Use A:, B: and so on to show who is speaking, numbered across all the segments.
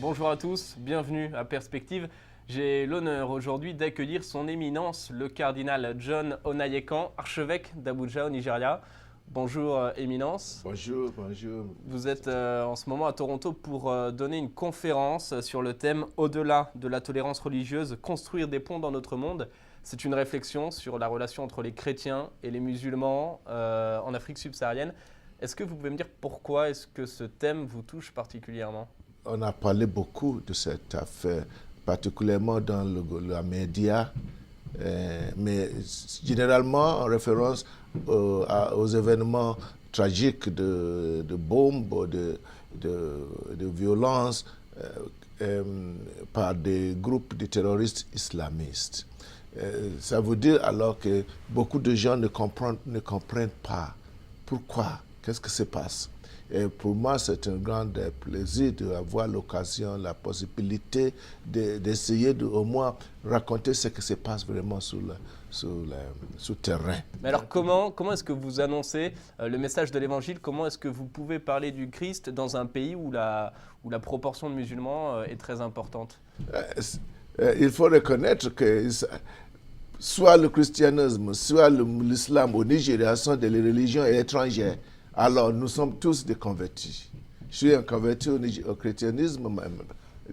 A: Bonjour à tous, bienvenue à Perspective. J'ai l'honneur aujourd'hui d'accueillir son éminence, le cardinal John Onaiyekan, archevêque d'Abuja au Nigeria. Bonjour éminence.
B: Bonjour, bonjour.
A: Vous êtes en ce moment à Toronto pour donner une conférence sur le thème « Au-delà de la tolérance religieuse, construire des ponts dans notre monde ». C'est une réflexion sur la relation entre les chrétiens et les musulmans en Afrique subsaharienne. Est-ce que vous pouvez me dire pourquoi est-ce que ce thème vous touche particulièrement ?
B: On a parlé beaucoup de cette affaire, particulièrement dans la média, mais généralement en référence aux événements tragiques de bombes, de violences par des groupes de terroristes islamistes. Ça veut dire alors que beaucoup de gens ne comprennent pas pourquoi, qu'est-ce qui se passe. Et pour moi, c'est un grand plaisir d'avoir l'occasion, la possibilité d'essayer de au moins raconter ce qui se passe vraiment sur le terrain.
A: Mais alors comment est-ce que vous annoncez le message de l'Évangile? Comment est-ce que vous pouvez parler du Christ dans un pays où la proportion de musulmans est très importante?
B: Il faut reconnaître que soit le christianisme, soit l'islam au Nigeria sont des religions étrangères. Alors, nous sommes tous des convertis. Je suis un converti au christianisme,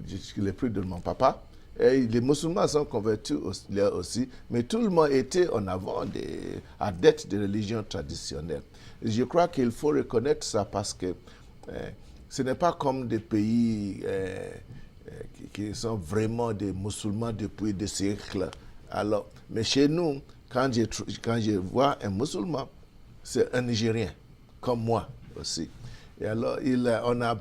B: je l'ai pris de mon papa. Et les musulmans sont convertis aussi, mais tout le monde était en avant des adeptes des religions traditionnelles. Et je crois qu'il faut reconnaître ça parce que ce n'est pas comme des pays qui sont vraiment des musulmans depuis des siècles. Alors, mais chez nous, quand je vois un musulman, c'est un Nigérien, comme moi aussi. Et alors, on a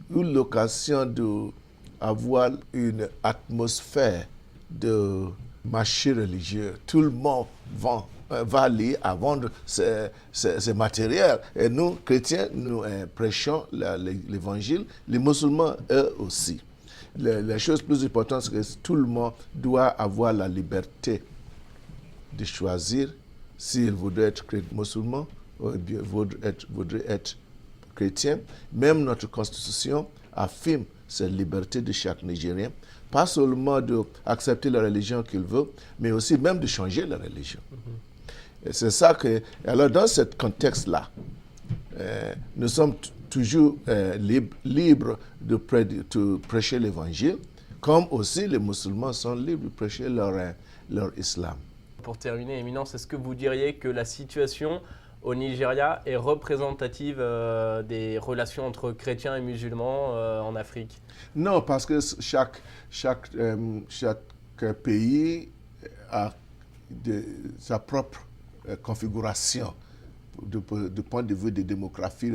B: eu l'occasion d'avoir une atmosphère de marché religieux. Tout le monde va aller à vendre ses matériels. Et nous, chrétiens, nous prêchons l'évangile. Les musulmans, eux aussi. La chose plus importante, c'est que tout le monde doit avoir la liberté de choisir s'il voudrait être musulman ou bien voudrait être chrétien. Même notre constitution affirme cette liberté de chaque Nigérien, pas seulement d'accepter la religion qu'il veut, mais aussi même de changer la religion. Et c'est ça que, alors dans ce contexte-là, nous sommes toujours libres de prêcher l'évangile, comme aussi les musulmans sont libres de prêcher leur islam.
A: Pour terminer, éminence, est-ce que vous diriez que la situation au Nigeria est représentative des relations entre chrétiens et musulmans en Afrique?
B: Non, parce que chaque pays a sa propre configuration du point de vue de démographie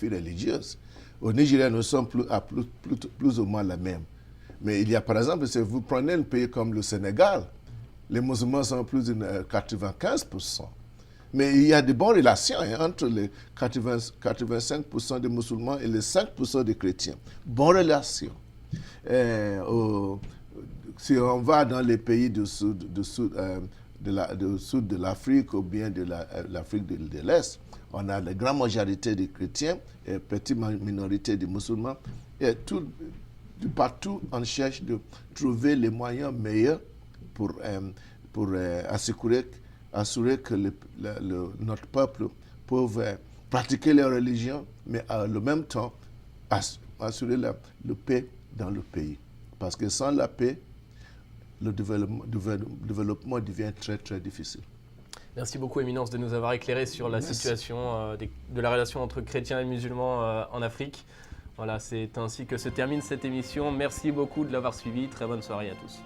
B: religieuse. Au Nigeria, nous sommes plus ou moins la même. Mais il y a, par exemple, si vous prenez un pays comme le Sénégal, les musulmans sont plus de 95%. Mais il y a de bonnes relations entre les 85% des musulmans et les 5% des chrétiens. Bonnes relations. Si on va dans les pays du sud de l'Afrique ou bien de l'Afrique de l'Est, on a la grande majorité des chrétiens et une petite minorité des musulmans. Et de partout, on cherche de trouver les moyens meilleurs pour assurer que notre peuple peut pratiquer leur religion, mais en même temps assurer la paix dans le pays. Parce que sans la paix, le développement devient très, très difficile.
A: Merci beaucoup, éminence, de nous avoir éclairé sur la situation de la relation entre chrétiens et musulmans en Afrique. Voilà, c'est ainsi que se termine cette émission. Merci beaucoup de l'avoir suivi. Très bonne soirée à tous.